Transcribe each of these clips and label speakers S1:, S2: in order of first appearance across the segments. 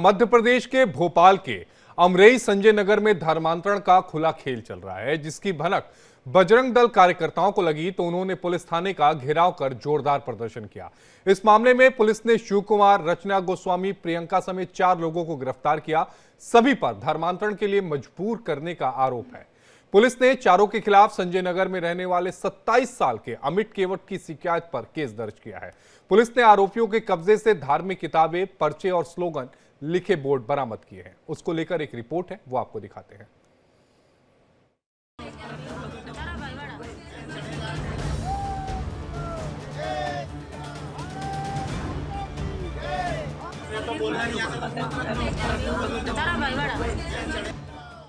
S1: मध्य प्रदेश के भोपाल के अमरेई संजय नगर में धर्मांतरण का खुला खेल चल रहा है, जिसकी भनक बजरंग दल कार्यकर्ताओं को लगी तो उन्होंने पुलिस थाने का घेराव कर जोरदार प्रदर्शन किया। इस मामले में पुलिस ने शिव कुमार, रचना गोस्वामी, प्रियंका समेत 4 लोगों को गिरफ्तार किया। सभी पर धर्मांतरण के लिए मजबूर करने का आरोप है। पुलिस ने चारों के खिलाफ संजय नगर में रहने वाले 27 साल के अमित केवट की शिकायत पर केस दर्ज किया है। पुलिस ने आरोपियों के कब्जे से धार्मिक किताबें, पर्चे और स्लोगन लिखे बोर्ड बरामद किए हैं। उसको लेकर एक रिपोर्ट है, वो आपको दिखाते हैं।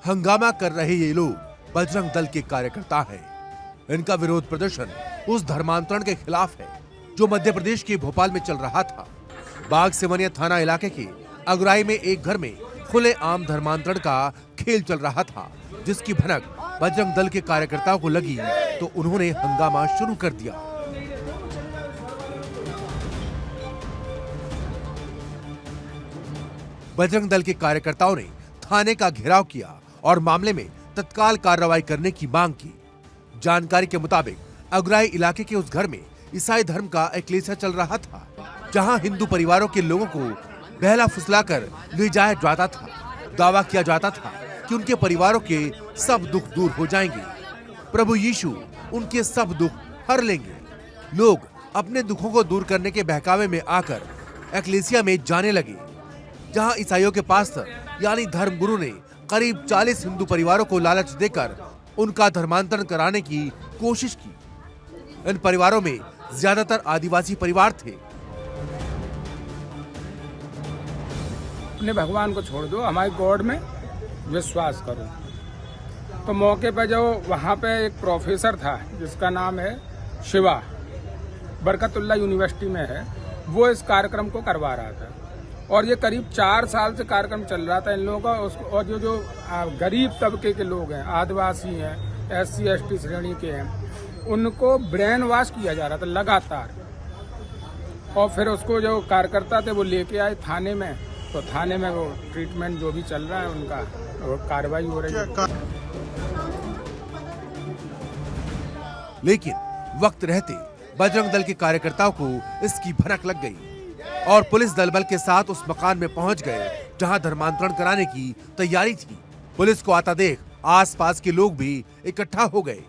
S2: हंगामा कर रहे ये लोग बजरंग दल के कार्यकर्ता हैं। इनका विरोध प्रदर्शन उस धर्मांतरण के खिलाफ है जो मध्य प्रदेश के भोपाल में चल रहा था। बाग सिमनिया थाना इलाके के अगुराई में एक घर में खुले आम धर्मांतरण का खेल चल रहा था, जिसकी भनक बजरंग दल के कार्यकर्ताओं को लगी तो उन्होंने हंगामा शुरू कर दिया। बजरंग दल के कार्यकर्ताओं ने थाने का घेराव किया और मामले में तत्काल कार्रवाई करने की मांग की। जानकारी के मुताबिक अगुराई इलाके के उस घर में ईसाई धर्म का एक्लेसिया चल रहा था, जहां हिंदू परिवारों के लोगों को बहला फुसलाकर ले जाया जाता था। दावा किया जाता था कि उनके परिवारों के सब दुख दूर हो जाएंगे, प्रभु यीशु उनके सब दुख हर लेंगे। लोग अपने दुखों को दूर करने के बहकावे में आकर एक्लेसिया में जाने लगे, जहां ईसाइयों के पास्टर यानी धर्मगुरु ने करीब 40 हिंदू परिवारों को लालच देकर उनका धर्मांतरण कराने की कोशिश की। इन परिवारों में ज्यादातर आदिवासी परिवार थे।
S3: अपने भगवान को छोड़ दो, हमारे गॉड में विश्वास करो। तो मौके पे जो वहाँ पे एक प्रोफेसर था जिसका नाम है शिवा, बरकतुल्लाह यूनिवर्सिटी में है, वो इस कार्यक्रम को करवा रहा था और ये करीब 4 साल से कार्यक्रम चल रहा था इन लोगों का। और जो गरीब तबके के लोग हैं, आदिवासी हैं, SC ST श्रेणी के हैं, उनको ब्रेन वॉश किया जा रहा था लगातार। और फिर उसको जो कार्यकर्ता थे वो लेके आए थाने में, तो थाने में वो ट्रीटमेंट जो भी चल रहा है उनका कार्रवाई हो रही है।
S2: लेकिन वक्त रहते बजरंग दल के कार्यकर्ताओं को इसकी भनक लग गई और पुलिस दल बल के साथ उस मकान में पहुंच गए जहां धर्मांतरण कराने की तैयारी थी। पुलिस को आता देख आसपास के लोग भी इकट्ठा हो गए।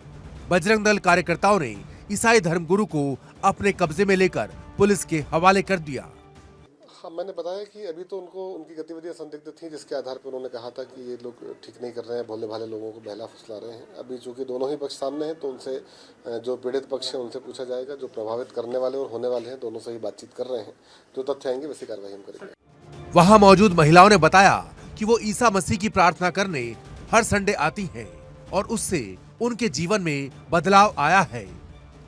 S2: बजरंग दल कार्यकर्ताओं ने ईसाई धर्मगुरु को अपने कब्जे में लेकर पुलिस के हवाले कर दिया।
S4: हाँ, मैंने बताया कि अभी तो उनकी गतिविधियां संदिग्ध थी, जिसके आधार पर उन्होंने कहा था कि ये लोग ठीक नहीं कर रहे हैं, भोले भाले लोगों को बहला फुसला रहे हैं। अभी चूंकि दोनों ही पक्ष सामने हैं तो उनसे जो पीड़ित पक्ष है उनसे पूछा जाएगा, जो प्रभावित करने वाले और होने वाले हैं दोनों से ही बातचीत कर रहे हैं। जो तथ्य आएंगे वैसी कार्रवाई हम करेंगे।
S2: वहां मौजूद महिलाओं ने बताया कि वो ईसा मसीह की प्रार्थना करने हर संडे आती हैं और उससे उनके जीवन में बदलाव आया है।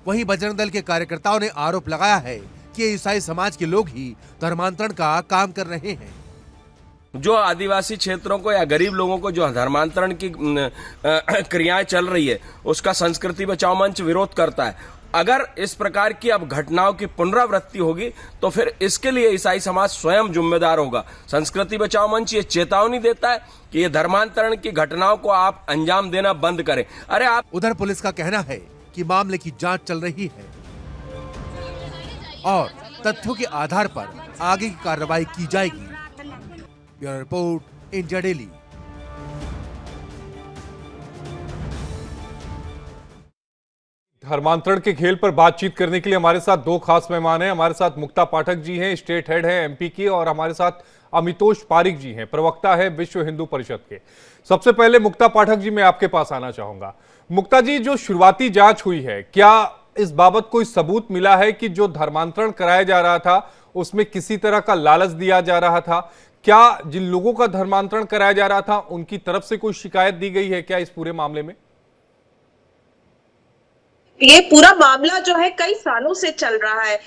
S2: वहीं बजरंग दल के कार्यकर्ताओं ने आरोप लगाया है कि ईसाई समाज के लोग ही धर्मांतरण का काम कर रहे हैं।
S5: जो आदिवासी क्षेत्रों को या गरीब लोगों को जो धर्मांतरण की क्रियाएं चल रही है, उसका संस्कृति बचाओ मंच विरोध करता है। अगर इस प्रकार की अब घटनाओं की पुनरावृत्ति होगी तो फिर इसके लिए ईसाई समाज स्वयं जिम्मेदार होगा। संस्कृति बचाओ मंच ये चेतावनी देता है कि ये धर्मांतरण की घटनाओं को आप अंजाम देना बंद करें। अरे आप
S2: उधर पुलिस का कहना है कि मामले की जांच चल रही है और तथ्यों के आधार पर आगे की कार्रवाई की जाएगी। Bureau report, India daily.
S1: धर्मांतरण के खेल पर बातचीत करने के लिए हमारे साथ 2 खास मेहमान हैं। हमारे साथ मुक्ता पाठक जी हैं, स्टेट हेड हैं MP की, और हमारे साथ अमितोष पारिक जी हैं, प्रवक्ता है विश्व हिंदू परिषद के। सबसे पहले मुक्ता पाठक जी, मैं आपके पास आना चाहूंगा। मुक्ता जी, जो शुरुआती जांच हुई है, क्या इस बाबत कोई सबूत मिला है कि जो धर्मांतरण कराया जा रहा था उसमें किसी तरह का लालच दिया जा रहा था? क्या जिन लोगों का धर्मांतरण कराया जा रहा था उनकी तरफ से कोई शिकायत दी गई है क्या इस पूरे मामले में?
S6: ये पूरा मामला जो है कई सालों से चल रहा है।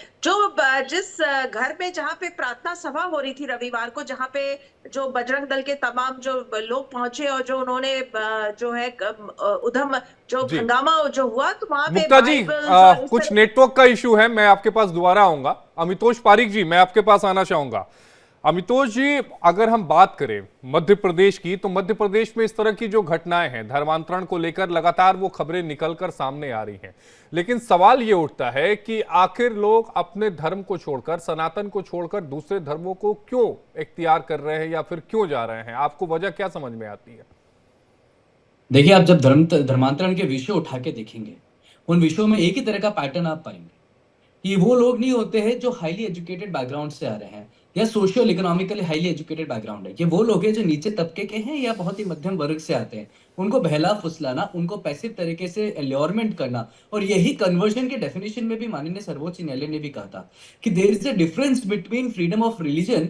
S6: जिस घर में जहाँ पे प्रार्थना सभा हो रही थी रविवार को, जहाँ पे जो बजरंग दल के तमाम जो लोग पहुंचे और जो उन्होंने जो है उधम जो हंगामा जो हुआ, तो वहां पे
S1: मुक्ता जी, कुछ नेटवर्क का इशू है, मैं आपके पास दोबारा आऊंगा। अमितोष पारिक जी, मैं आपके पास आना चाहूंगा। अमितोष जी, अगर हम बात करें मध्य प्रदेश की, तो मध्य प्रदेश में इस तरह की जो घटनाएं हैं धर्मांतरण को लेकर लगातार वो खबरें निकलकर सामने आ रही हैं, लेकिन सवाल ये उठता है कि आखिर लोग अपने धर्म को छोड़कर, सनातन को छोड़कर दूसरे धर्मों को क्यों इख्तियार कर रहे हैं या फिर क्यों जा रहे हैं? आपको वजह क्या समझ में आती है?
S7: देखिए, आप जब धर्मांतरण के विषय उठा के देखेंगे, उन विषयों में एक ही तरह का पैटर्न आप पाएंगे कि वो लोग नहीं होते हैं जो हाईली एजुकेटेड बैकग्राउंड से आ रहे हैं या social economically highly educated background है। ये वो लोग हैं जो नीचे तबके के हैं या बहुत ही मध्यम वर्ग से आते हैं। उनको बहला फुसलाना, उनको पैसिव तरीके से एल्योरमेंट करना, और यही कन्वर्जन के डेफिनेशन में भी माननीय सर्वोच्च न्यायालय ने भी कहा था कि there is a difference between freedom of religion,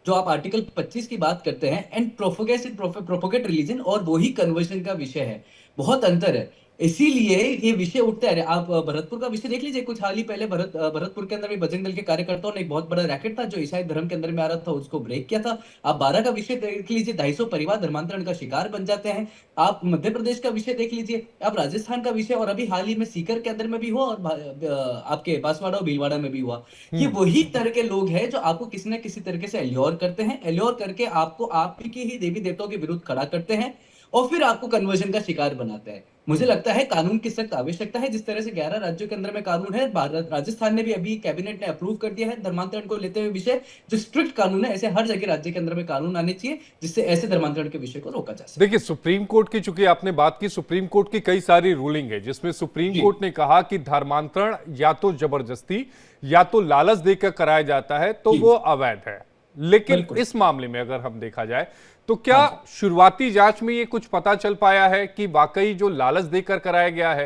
S7: जो आप आर्टिकल 25 की बात करते हैं, एंड प्रोपोगेट रिलीजन, और वही कन्वर्जन का विषय है। बहुत अंतर है, इसीलिए ये विषय उठता है। आप भरतपुर का विषय देख लीजिए। कुछ हाल ही पहले भरतपुर के अंदर भी बजरंग दल के कार्यकर्ताओं ने एक बहुत बड़ा रैकेट था जो ईसाई धर्म के अंदर में आ रहा था, उसको ब्रेक किया था। आप 12 का विषय देख लीजिए, 250 परिवार धर्मांतरण का शिकार बन जाते हैं। आप मध्य प्रदेश का विषय देख लीजिए, आप राजस्थान का विषय, और अभी हाल ही में सीकर के अंदर में भी हुआ, और आपके बांसवाड़ा और भीलवाड़ा में भी हुआ। ये वही तरह के लोग हैं जो आपको किसी न किसी तरीके से एल्योर करते हैं, एल्योर करके आपको आपके ही देवी देवताओं के विरुद्ध खड़ा करते हैं और फिर आपको कन्वर्जन का शिकार बनाते हैं। मुझे लगता है कानून की सख्त आवश्यकता है। जिस तरह से 11 राज्यों के अंदर में कानून है, राजस्थान ने भी अभी कैबिनेट ने अप्रूव कर दिया है धर्मांतरण को लेते हुए विषय, जो स्ट्रिक्ट कानून है। ऐसे हर जगह राज्य के अंदर में कानून आने चाहिए जिससे ऐसे धर्मांतरण के विषय को रोका जा सके।
S1: देखिए, सुप्रीम कोर्ट की, चूंकि आपने बात की, सुप्रीम कोर्ट की कई सारी रूलिंग है जिसमें सुप्रीम कोर्ट ने कहा कि धर्मांतरण या तो जबरदस्ती या तो लालच देकर कराया जाता है तो वो अवैध है। लेकिन इस मामले में अगर हम देखा जाए तो क्या शुरुआती जांच में ये कुछ पता चल पाया है कि वाकई जो लालच देकर कराया गया है?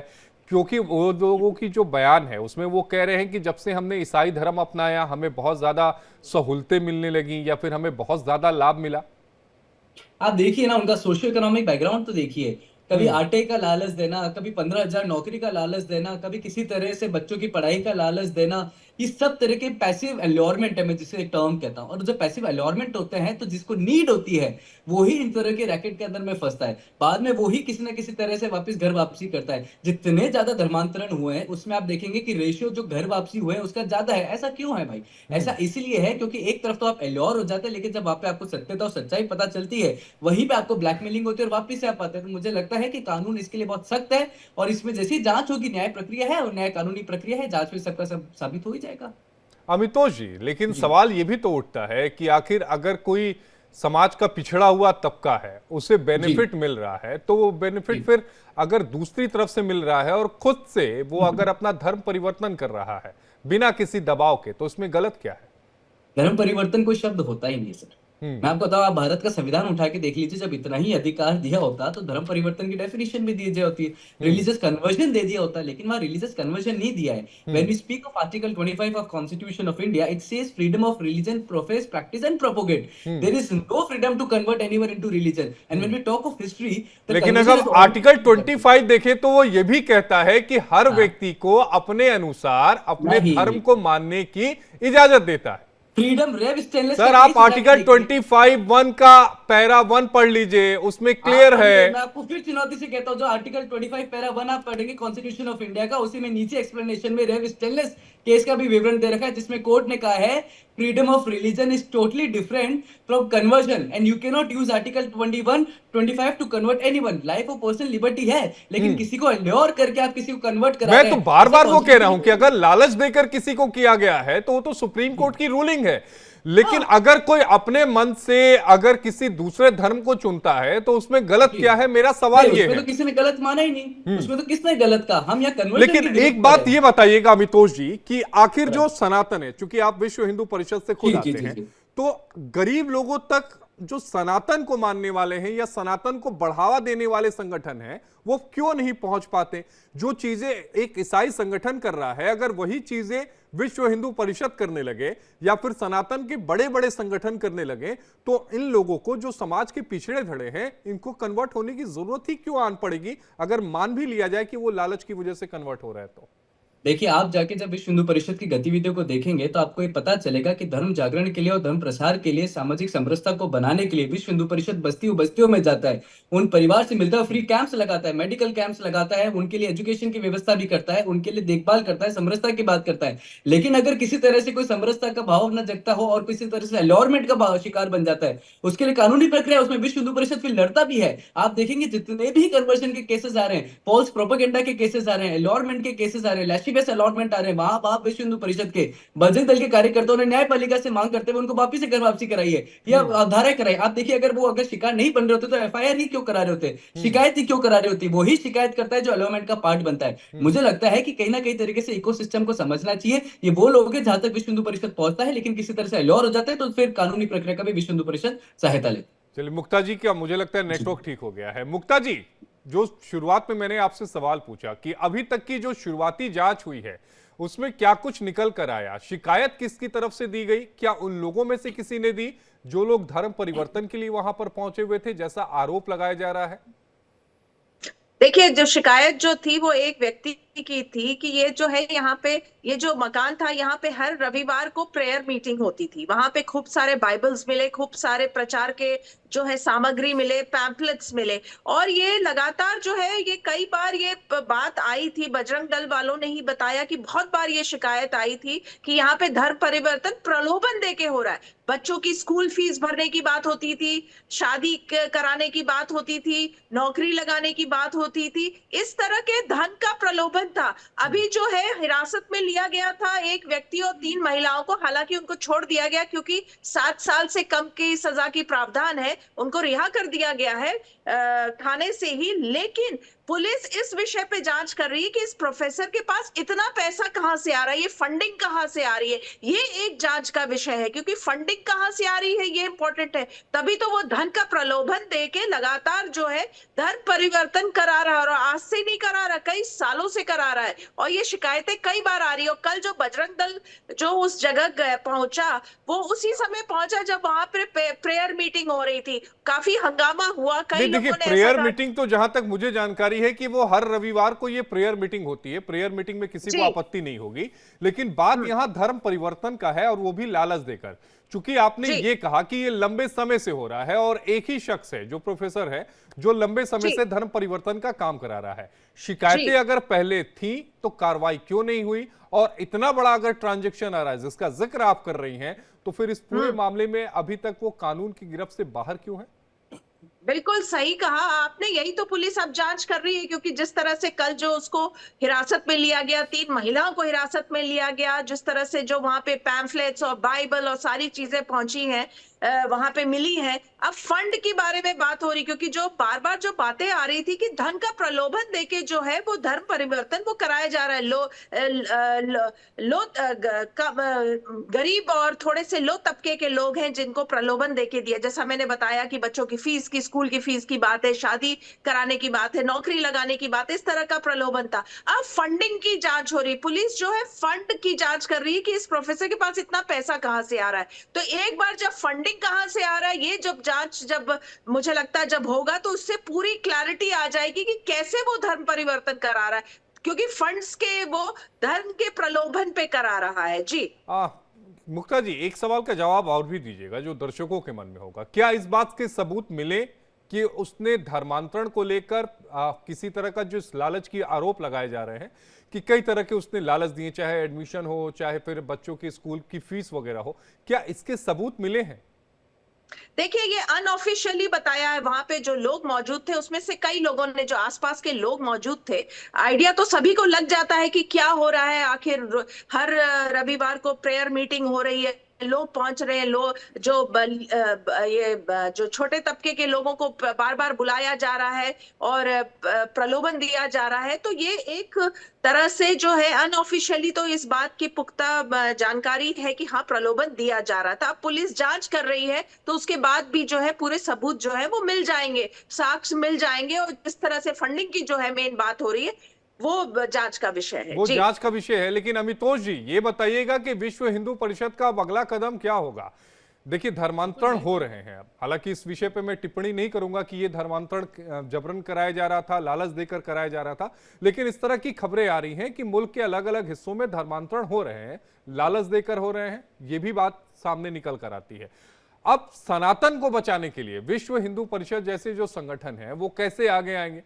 S1: क्योंकि वो लोगों की जो बयान है उसमें वो कह रहे हैं कि जब से हमने ईसाई धर्म अपनाया हमें बहुत ज्यादा सहूलतें मिलने लगी या फिर हमें बहुत ज्यादा लाभ मिला।
S7: आप देखिए ना, उनका सोशियो इकोनॉमिक बैकग्राउंड तो देखिए। कभी आटे का लालच देना, कभी 15,000 नौकरी का लालच देना, कभी किसी तरह से बच्चों की पढ़ाई का लालच देना, ये सब तरह के पैसिव एल्योरमेंट है, मैं जिसे एक टर्म कहता हूं। और जो पैसिव एल्योरमेंट होते हैं तो जिसको नीड होती है वो ही इन तरह के रैकेट के अंदर में फंसता है। बाद में वो ही किसी न किसी तरह से वापस घर वापसी करता है। जितने ज्यादा धर्मांतरण हुए हैं उसमें आप देखेंगे कि रेशियो जो घर वापसी हुए हैं उसका ज्यादा है। ऐसा क्यों है भाई? ऐसा इसीलिए है क्योंकि एक तरफ तो आप एल्योर हो जाते हैं, लेकिन जब वहां पे आपको सत्यता और सच्चाई पता चलती है वहीं पे आपको ब्लैकमेलिंग होती है और वापस से आप आते हैं। तो मुझे लगता है कि कानून इसके लिए बहुत सख्त है और इसमें जैसी जांच होगी, न्याय प्रक्रिया है और न्याय कानूनी प्रक्रिया है, जांच में सबका सब साबित हो ही जाएगा।
S1: अमितोष जी, लेकिन सवाल ये भी तो उठता है कि आखिर अगर कोई समाज का पिछड़ा हुआ तबका है उसे बेनिफिट मिल रहा है तो वो बेनिफिट फिर अगर दूसरी तरफ से मिल रहा है और खुद से वो अगर अपना धर्म परिवर्तन कर रहा है बिना किसी दबाव के, तो उसमें गलत क्या है?
S7: धर्म परिवर्तन कोई शब्द होता ही नहीं सर। मैं आपको बताऊं, आप भारत का संविधान उठा के देख लीजिए। जब इतना ही अधिकार दिया होता तो धर्म परिवर्तन की डेफिनेशन भी दी होती है, रिलीजियस कन्वर्जन दे दिया होता, लेकिन वहां रिलीजियस कन्वर्जन नहीं दिया है। When we speak of article 25 of constitution of India, it says freedom of religion, profess, practice and propagate. There is no freedom to convert anyone into religion. And when we talk of history,
S1: लेकिन अगर article 25 देखें तो वो ये भी कहता है कि हर व्यक्ति को अपने अनुसार अपने धर्म को मानने की इजाजत देता है।
S7: फ्रीडम रेव स्टेनलेस।
S1: सर, आप आर्टिकल 25(1) का पैरा 1 पढ़ लीजिए, उसमें क्लियर है।
S7: मैं आपको फिर चुनौती से कहता हूं, जो आर्टिकल 25 पैरा 1 आप पढ़ेंगे कॉन्स्टिट्यूशन ऑफ इंडिया का, उसी में नीचे एक्सप्लेनेशन में रेव स्टेनलेस केस का भी विवरण दे रखा है, जिसमें कोर्ट ने कहा है freedom of religion is totally different from conversion and you can not use article 21-25 to convert anyone. Life of personal liberty है, लेकिन किसी को एल्योर करके आप किसी को कन्वर्ट करा रहे हैं।
S1: मैं तो बार बार वो कह रहा हूं कि अगर लालच देकर किसी को किया गया है तो वो तो सुप्रीम कोर्ट की रूलिंग है, लेकिन अगर कोई अपने मन से अगर किसी दूसरे धर्म को चुनता है तो उसमें गलत क्या है? मेरा सवाल ये है।
S7: तो किसी ने गलत माना ही नहीं, उसमें तो किसने गलत कहा? हम यहाँ कन्वर्जन।
S1: लेकिन एक बात ये बताइएगा अमितोष जी कि आखिर जो सनातन है, चूंकि आप विश्व हिंदू परिषद से खुद आते हैं, तो गरीब लोगों तक जो सनातन को मानने वाले हैं या सनातन को बढ़ावा देने वाले संगठन हैं वो क्यों नहीं पहुंच पाते? जो चीजें एक ईसाई संगठन कर रहा है, अगर वही चीजें विश्व हिंदू परिषद करने लगे या फिर सनातन के बड़े बड़े संगठन करने लगे तो इन लोगों को, जो समाज के पिछड़े धड़े हैं, इनको कन्वर्ट होने की जरूरत ही क्यों आन पड़ेगी अगर मान भी लिया जाए कि वो लालच की वजह से कन्वर्ट हो रहा है? तो
S7: देखिए, आप जाके जब विश्व हिंदू परिषद की गतिविधियों को देखेंगे तो आपको ये पता चलेगा कि धर्म जागरण के लिए और धर्म प्रसार के लिए, सामाजिक समरसता को बनाने के लिए विश्व हिंदू परिषद बस्तियों बस्तियों में जाता है, उन परिवार से मिलता है, फ्री कैंप्स लगाता है, मेडिकल कैंप्स लगाता है, उनके लिए एजुकेशन की व्यवस्था भी करता है, उनके लिए देखभाल करता है, समरसता की बात करता है। लेकिन अगर किसी तरह से कोई समरसता का भाव न जगता हो और किसी तरह से अलॉरमेंट का शिकार बन जाता है, उसके लिए कानूनी प्रक्रिया, उसमें विश्व हिंदू परिषद फिर लड़ता भी है। आप देखेंगे जितने भी कन्वर्जन के केसेस आ रहे हैं, फॉल्स प्रोपेगेंडा के केसेस आ रहे हैं, अलॉरमेंट के केसेस आ रहे हैं, लैशियस अलॉटमेंट आ रहे हैं, वहां आप विश्व हिंदू परिषद के बजरंग दल के कार्यकर्ताओं ने न्यायपालिका से मांग करते हुए उनको वापिस से घर वापसी कराई है या धारा कराई। आप देखिए, अगर वो शिकार नहीं बन रहे होते तो एफआईआर ही क्यों करा रहे होते, शिकायत ही क्यों करा रहे होती, वो ही शिकायत करता है जो अलॉटमेंट का पार्ट बनता है। मुझे लगता है कि कहीं ना कहीं तरीके से इकोसिस्टम को समझना चाहिए। ये वो लोग हैं जहां तक विश्व हिंदू परिषद पहुंचता है, लेकिन किसी तरह से अलॉर हो जाता है तो फिर कानूनी प्रक्रिया का भी विश्व हिंदू परिषद सहायता ले।
S1: चलिए मुक्ता जी, क्या मुझे लगता है नेटवर्क ठीक हो गया है। मुक्ता जी, जो शुरुआत में मैंने आपसे सवाल पूछा कि अभी तक की जो शुरुआती जांच हुई है उसमें क्या कुछ निकल कर आया, शिकायत किसकी तरफ से दी गई, क्या उन लोगों में से किसी ने दी जो लोग धर्म परिवर्तन के लिए वहां पर पहुंचे हुए थे जैसा आरोप लगाया जा रहा है?
S6: देखिए, जो शिकायत जो थी वो एक व्यक्ति की थी कि ये जो है यहाँ पे, ये जो मकान था यहाँ पे हर रविवार को प्रेयर मीटिंग होती थी। वहां पे खूब सारे बाइबल्स मिले, खूब सारे प्रचार के जो है सामग्री मिले, पैम्पलेट्स मिले, और ये लगातार जो है ये कई बार ये बात आई थी, बजरंग दल वालों ने ही बताया कि बहुत बार ये शिकायत आई थी कि यहाँ पे धर्म परिवर्तन प्रलोभन देके हो रहा है। बच्चों की स्कूल फीस भरने की बात होती थी, शादी कराने की बात होती थी, नौकरी लगाने की बात होती थी, इस तरह के धन का प्रलोभन था। अभी जो है हिरासत में लिया गया था एक व्यक्ति और 3 महिलाओं को, हालांकि उनको छोड़ दिया गया क्योंकि 7 साल से कम की सजा की प्रावधान है, उनको रिहा कर दिया गया है थाने से ही। लेकिन पुलिस इस विषय पे जांच कर रही है कि इस प्रोफेसर के पास इतना पैसा कहां से आ रहा है, ये फंडिंग कहां से आ रही है, ये एक जांच का विषय है, क्योंकि फंडिंग कहां से आ रही है ये इंपॉर्टेंट है। तभी तो वो धन का प्रलोभन देके लगातार जो है धर्म परिवर्तन करा रहा है, और आज से नहीं करा रहा, कई सालों से करा रहा है, और ये शिकायतें कई बार आ रही है। और कल जो बजरंग दल जो उस जगह पहुंचा, वो उसी समय पहुंचा जब वहां पे प्रेयर मीटिंग हो रही थी, काफी हंगामा हुआ। कई
S1: देखिए,
S6: लोगों ने
S1: प्रेयर मीटिंग तो जहां तक मुझे जानकारी है कि वो हर रविवार को ये प्रेयर मीटिंग होती है, प्रेयर मीटिंग में किसी को आपत्ति नहीं होगी। लेकिन बात यहां धर्म परिवर्तन का है, और वो भी लालच देकर। चूंकि आपने ये कहा कि ये लंबे समय से हो रहा है और एक ही शख्स है जो प्रोफेसर है जो लंबे समय से धर्म परिवर्तन का काम करा रहा है, शिकायतें अगर पहले थी तो कार्रवाई क्यों नहीं हुई? और इतना बड़ा अगर ट्रांजैक्शन आ रहा है जिसका जिक्र आप कर रही हैं, तो फिर इस पूरे मामले में अभी तक वो कानून की गिरफ्त से बाहर क्यों है?
S6: बिल्कुल सही कहा आपने, यही तो पुलिस अब जांच कर रही है, क्योंकि जिस तरह से कल जो उसको हिरासत में लिया गया, 3 महिलाओं को हिरासत में लिया गया, जिस तरह से जो वहां पे पैम्फलेट्स और बाइबल और सारी चीजें पहुंची हैं, वहां पे मिली है। अब फंड के बारे में बात हो रही, क्योंकि जो बार बार जो बातें आ रही थी कि धन का प्रलोभन देके जो है वो धर्म परिवर्तन वो कराया जा रहा है। गरीब और थोड़े से लो तबके के लोग हैं जिनको प्रलोभन देके दिया, जैसा मैंने बताया कि बच्चों की फीस की, स्कूल की फीस की बात है, शादी कराने की बात है, नौकरी लगाने की बात है, इस तरह का प्रलोभन था। अब फंडिंग की जांच हो रही, पुलिस जो है फंड की जांच कर रही है कि इस प्रोफेसर के पास इतना पैसा कहां से आ रहा है। तो एक बार जब फंडिंग कहां से आ रहा है, ये जब जांच जब मुझे लगता है जब होगा तो उससे पूरी क्लैरिटी आ जाएगी कि कैसे वो धर्म परिवर्तन करा रहा है, क्योंकि फंड्स के वो धर्म के प्रलोभन पे करा रहा है। जी
S1: मुक्ता जी, एक सवाल का जवाब और भी दीजिएगा जो दर्शकों के मन में होगा। क्या इस बात के सबूत मिले कि उसने धर्मांतरण को लेकर किसी तरह का जो लालच की आरोप लगाए जा रहे हैं कि कई तरह के उसने लालच दिए, चाहे एडमिशन हो, चाहे फिर बच्चों की स्कूल की फीस वगैरह हो, क्या इसके सबूत मिले हैं?
S6: देखिए, ये अनऑफिशियली बताया है, वहां पे जो लोग मौजूद थे उसमें से कई लोगों ने, जो आसपास के लोग मौजूद थे, आइडिया तो सभी को लग जाता है कि क्या हो रहा है। आखिर हर रविवार को प्रेयर मीटिंग हो रही है, लोग पहुंच रहे हैं, लोग जो छोटे तबके के लोगों को बार बार बुलाया जा रहा है और प्रलोभन दिया जा रहा है। तो ये एक तरह से जो है अनऑफिशियली तो इस बात की पुख्ता जानकारी है कि हाँ, प्रलोभन दिया जा रहा था। अब पुलिस जांच कर रही है, तो उसके बाद भी जो है पूरे सबूत जो है वो मिल जाएंगे, साक्ष्य मिल जाएंगे, और जिस तरह से फंडिंग की जो है मेन बात हो रही है वो जांच का विषय है।
S1: वो जांच का विषय है। लेकिन अमितोष जी, ये बताइएगा कि विश्व हिंदू परिषद का अब अगला कदम क्या होगा? देखिए, धर्मांतरण हो रहे हैं। अब हालांकि इस विषय पे मैं टिप्पणी नहीं करूंगा कि ये धर्मांतरण जबरन कराया जा रहा था, लालच देकर कराया जा रहा था, लेकिन इस तरह की खबरें आ रही हैं कि मुल्क के अलग अलग हिस्सों में धर्मांतरण हो रहे हैं, लालच देकर हो रहे हैं, ये भी बात सामने निकल कर आती है। अब सनातन को बचाने के लिए विश्व हिंदू परिषद जैसे जो संगठन है वो कैसे आगे आएंगे?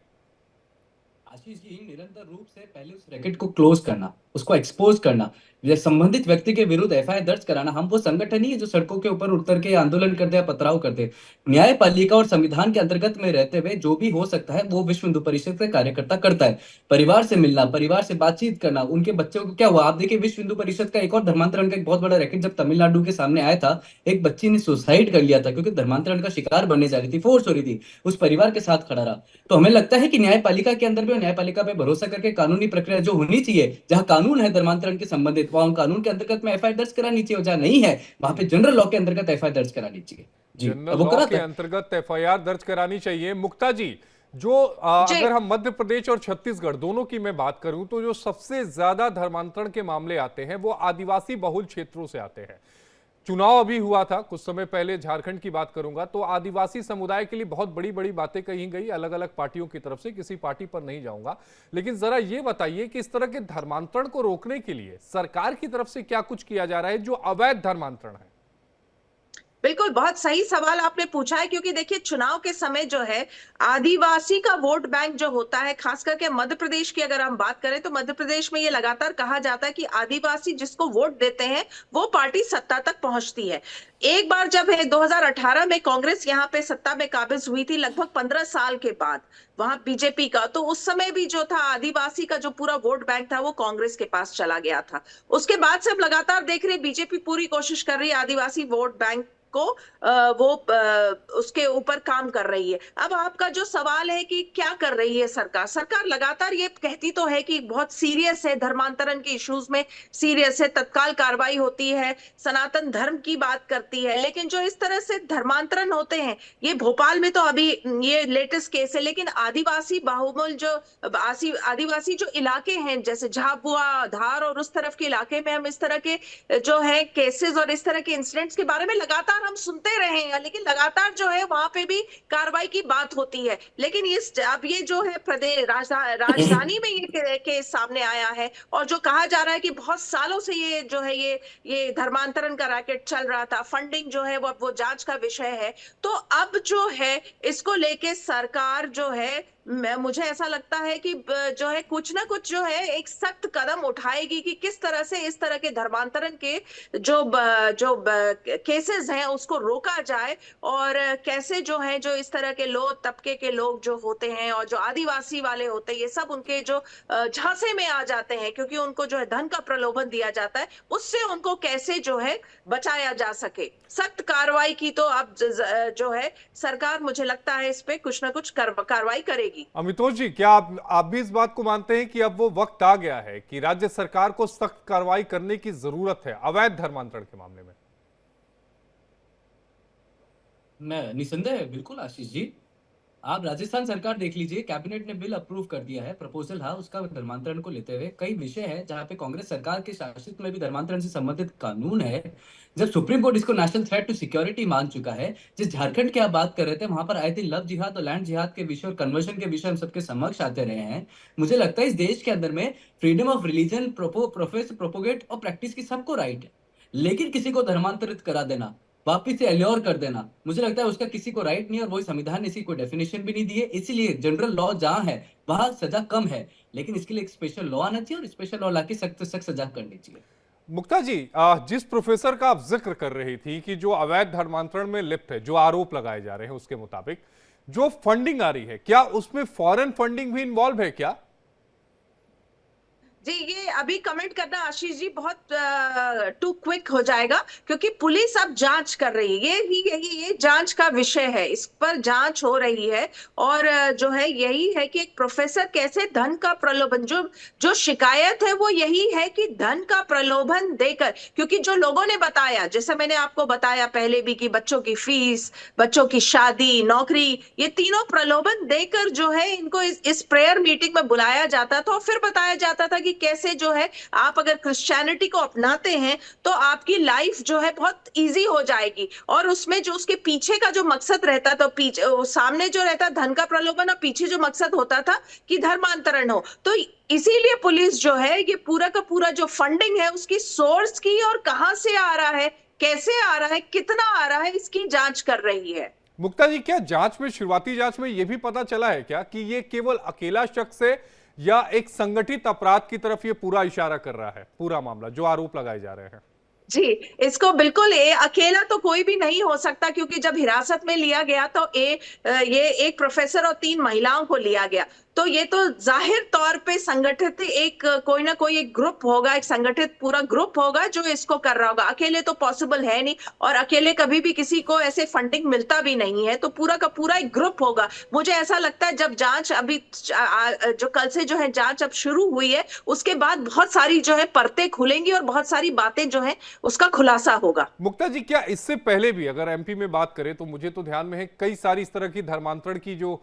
S7: आशीष जी, निरंतर रूप से पहले उस रैकेट को क्लोज करना, उसको एक्सपोज करना, या संबंधित व्यक्ति के विरुद्ध एफआईआर दर्ज कराना। हम वो संगठन ही है जो सड़कों के ऊपर उतर के आंदोलन करते हैं, पथराव करते हैं। न्यायपालिका और संविधान के अंतर्गत में रहते हुए जो भी हो सकता है वो विश्व हिंदू परिषद का कार्यकर्ता करता है। परिवार से मिलना, परिवार से बातचीत करना, उनके बच्चों को क्या हुआ, आप देखिए विश्व हिंदू परिषद का एक और धर्मांतरण का एक बहुत बड़ा रैकेट जब तमिलनाडु के सामने आया था, एक बच्ची ने सुसाइड कर लिया था क्योंकि धर्मांतरण का शिकार बनने जा रही थी, फोर्स हो रही थी, उस परिवार के साथ खड़ा रहा। तो हमें लगता है कि न्यायपालिका के अंदर भी, न्यायपालिका पे भरोसा करके कानूनी प्रक्रिया जो होनी चाहिए, जहां कानून है धर्मांतरण के संबंधित, वहां कानून के अंतर्गत में एफआईआर दर्ज करानी चाहिए, और जहां नहीं है वहां पे जनरल लॉ के अंतर्गत एफआईआर दर्ज करानी चाहिए। जी,
S1: जनरल
S7: वो
S1: लॉ
S7: कराता
S1: के
S7: है।
S1: अंतर्गत एफआईआर दर्ज करानी चाहिए। मुक्ता जी, जो
S6: जी।
S1: अगर हम मध्य प्रदेश और छत्तीसगढ़ दोनों की मैं बात करूं तो जो सबसे ज्यादा धर्मांतरण के मामले आते हैं वो आदिवासी बहुल क्षेत्रों से आते हैं। चुनाव अभी हुआ था कुछ समय पहले, झारखंड की बात करूंगा तो आदिवासी समुदाय के लिए बहुत बड़ी बड़ी बातें कही गई अलग अलग पार्टियों की तरफ से, किसी पार्टी पर नहीं जाऊंगा, लेकिन जरा ये बताइए कि इस तरह के धर्मांतरण को रोकने के लिए सरकार की तरफ से क्या कुछ किया जा रहा है जो अवैध धर्मांतरण है?
S6: बिल्कुल, बहुत सही सवाल आपने पूछा है, क्योंकि देखिए चुनाव के समय जो है आदिवासी का वोट बैंक जो होता है, खास करके मध्य प्रदेश की अगर हम बात करें तो मध्य प्रदेश में ये लगातार कहा जाता है कि आदिवासी जिसको वोट देते हैं वो पार्टी सत्ता तक पहुंचती है। एक बार जब 2018 में कांग्रेस यहाँ पे सत्ता में काबिज हुई थी, लगभग 15 साल के बाद, वहां बीजेपी का, तो उस समय भी जो था आदिवासी का जो पूरा वोट बैंक था वो कांग्रेस के पास चला गया था। उसके बाद से अब लगातार देख रहे बीजेपी पूरी कोशिश कर रही है आदिवासी वोट बैंक को उसके ऊपर काम कर रही है। अब आपका जो सवाल है कि क्या कर रही है सरकार, सरकार लगातार ये कहती तो है कि बहुत सीरियस है, धर्मांतरण के इश्यूज में सीरियस है, तत्काल कार्रवाई होती है, सनातन धर्म की बात करती है, लेकिन जो इस तरह से धर्मांतरण होते हैं, ये भोपाल में तो अभी ये लेटेस्ट केस है, लेकिन आदिवासी बाहुबल जो आदिवासी जो इलाके हैं जैसे झाबुआ, धार और उस तरफ के इलाके में हम इस तरह के जो है केसेस और इस तरह के इंसिडेंट्स के बारे में लगातार हम सुनते रहे हैं, लेकिन लगातार जो है वहां पे भी कार्रवाई की बात होती है। लेकिन इस अब ये जो है प्रदेश राजधानी में ये केस सामने आया है और जो कहा जा रहा है कि बहुत सालों से ये जो है ये धर्मांतरण का रैकेट चल रहा था, फंडिंग जो है वो जांच का विषय है। तो अब जो है इसको लेके सरकार जो है, मुझे ऐसा लगता है कि जो है कुछ ना कुछ जो है एक सख्त कदम उठाएगी कि किस तरह से इस तरह के धर्मांतरण के जो केसेस हैं उसको रोका जाए, और कैसे जो है जो इस तरह के लोग तबके के लोग जो होते हैं और जो आदिवासी वाले होते हैं, ये सब उनके जो झांसे में आ जाते हैं क्योंकि उनको जो है धन का प्रलोभन दिया जाता है, उससे उनको कैसे जो है बचाया जा सके। सख्त कार्रवाई की तो अब जो है सरकार, मुझे लगता है इस पे कुछ ना कुछ कार्रवाई करेगी।
S1: अमितोष जी, क्या आप भी इस बात को मानते हैं कि अब वो वक्त आ गया है कि राज्य सरकार को सख्त कार्रवाई करने की जरूरत है अवैध धर्मांतरण के मामले में?
S7: मैं निसंदेह, बिल्कुल आशीष जी। आप राजस्थान सरकार देख लीजिए, कैबिनेट ने बिल अप्रूव कर दिया है, प्रपोजल है उसका धर्मांतरण को लेते हुए। कई विषय है जहां पे कांग्रेस सरकार के शासित में भी धर्मांतरण से संबंधित कानून है। जब सुप्रीम कोर्ट इसको नेशनल थ्रेट टू सिक्योरिटी मान चुका है, जिस झारखंड की आप बात कर रहे थे, वहां पर आए थे लव जिहाद और लैंड जिहाद के विषय और कन्वर्जन के विषय हम सबके समक्ष आते रहे हैं। मुझे लगता है इस देश के अंदर में freedom of religion, profess, propagate और प्रैक्टिस की सबको राइट है, लेकिन किसी को धर्मांतरित करा देना, वापिस से एल्योर कर देना, मुझे लगता है उसका किसी को राइट नहीं है, और वही संविधान ने इसकी कोई डेफिनेशन भी नहीं दी है। इसीलिए जनरल लॉ जहां है वहां सजा कम है, लेकिन इसके लिए एक स्पेशल लॉ आना चाहिए और स्पेशल लॉ लाके सख्त सख्त सजा करनी चाहिए।
S1: मुक्ता जी, जिस प्रोफेसर का आप जिक्र कर रही थी कि जो अवैध धर्मांतरण में लिप्त है, जो आरोप लगाए जा रहे हैं उसके मुताबिक जो फंडिंग आ रही है, क्या उसमें फॉरेन फंडिंग भी इन्वॉल्व है क्या?
S6: जी, ये अभी कमेंट करना आशीष जी बहुत टू क्विक हो जाएगा, क्योंकि पुलिस अब जांच कर रही है, ये जांच का विषय है, इस पर जांच हो रही है। और जो है यही है कि एक प्रोफेसर कैसे धन का प्रलोभन, जो शिकायत है वो यही है कि धन का प्रलोभन देकर, क्योंकि जो लोगों ने बताया, जैसे मैंने आपको बताया पहले भी कि बच्चों की फीस, बच्चों की शादी, नौकरी, ये तीनों प्रलोभन देकर जो है इनको इस प्रेयर मीटिंग में बुलाया जाता था और फिर बताया जाता था कि कि कैसे जो है आप अगर क्रिश्चियनिटी को अपनाते हैं तो आपकी लाइफ जो है बहुत इजी हो जाएगी, और उसमें जो उसके पीछे का जो मकसद रहता, तो पीछे सामने जो रहता धन का प्रलोभन, और पीछे जो मकसद होता था कि धर्मांतरण हो। तो इसीलिए पुलिस जो है ये पूरा का पूरा जो फंडिंग है उसकी सोर्स की, और कहां से आ रहा है, कैसे आ रहा है, कितना आ रहा है, इसकी जांच कर रही है।
S1: मुक्ता जी, क्या जांच में, शुरुआती जांच में यह भी पता चला है क्या कि ये केवल अकेला शख्स है या एक संगठित अपराध की तरफ ये पूरा इशारा कर रहा है, पूरा मामला जो आरोप लगाए जा रहे हैं?
S6: जी, इसको बिल्कुल अकेला तो कोई भी नहीं हो सकता, क्योंकि जब हिरासत में लिया गया तो ये एक प्रोफेसर और 3 महिलाओं को लिया गया, तो ये तो जाहिर तौर पे संगठित एक कोई ना कोई एक ग्रुप होगा, एक संगठित पूरा ग्रुप होगा जो इसको कर रहा होगा। अकेले तो पॉसिबल है नहीं, और अकेले कभी भी किसी को ऐसे फंडिंग मिलता भी नहीं है, तो पूरा का पूरा एक ग्रुप होगा। मुझे ऐसा लगता है जब जांच अभी जो कल से जो है जांच अब शुरू हुई है, उसके बाद बहुत सारी जो है परतें खुलेंगी और बहुत सारी बातें जो है उसका खुलासा होगा।
S1: मुक्ता जी, क्या इससे पहले भी अगर एमपी में बात करें तो मुझे तो ध्यान में है कई सारी इस तरह की धर्मांतरण की जो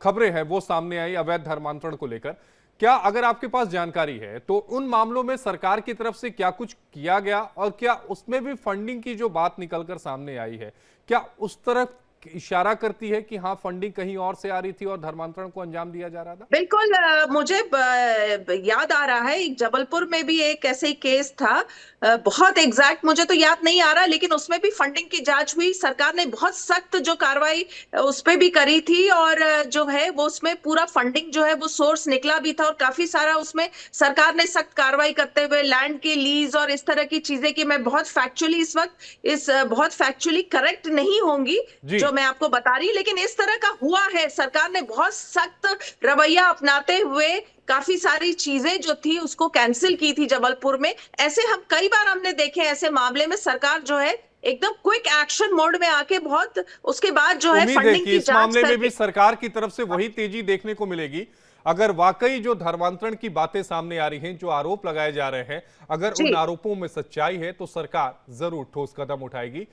S1: खबरें हैं वो सामने आई, अवैध धर्मांतरण को लेकर। क्या अगर आपके पास जानकारी है तो उन मामलों में सरकार की तरफ से क्या कुछ किया गया, और क्या उसमें भी फंडिंग की जो बात निकलकर सामने आई है, क्या उस तरफ इशारा करती है कि हाँ फंडिंग कहीं और से आ रही थी और धर्मांतरण को अंजाम दिया जा रहा था?
S6: बिल्कुल, मुझे याद आ रहा है एक जबलपुर में भी एक ऐसे ही केस था। बहुत एग्जैक्ट मुझे तो याद नहीं आ रहा, लेकिन उसमें भी फंडिंग की जांच हुई। सरकार ने बहुत सख्त जो कार्रवाई उस पे भी करी थी, और जो है वो उसमें पूरा फंडिंग जो है वो सोर्स निकला भी था, और काफी सारा उसमें सरकार ने सख्त कार्रवाई करते हुए लैंड की लीज और इस तरह की चीजें की। मैं बहुत फैक्चुअली इस वक्त बहुत फैक्चुअली करेक्ट नहीं होंगी जो मैं आपको बता रही, लेकिन इस तरह का हुआ है। सरकार ने बहुत सख्त रवैया अपनाते हुए काफी सारी चीजें जो थी उसको कैंसिल की थी जबलपुर में। ऐसे हम कई बार हमने देखे, ऐसे मामले में सरकार जो है एकदम क्विक एक्शन मोड में आके बहुत उसके बाद जो है
S1: उम्मीद है
S6: फंडिंग
S1: कि
S6: की
S1: इस
S6: जांच
S1: मामले में भी
S6: करके।
S1: सरकार की तरफ से वही तेजी देखने को मिलेगी। अगर वाकई जो धर्मांतरण की बातें सामने आ रही हैं, जो आरोप लगाए जा रहे हैं, अगर उन आरोपों में सच्चाई है तो सरकार जरूर ठोस कदम उठाएगी।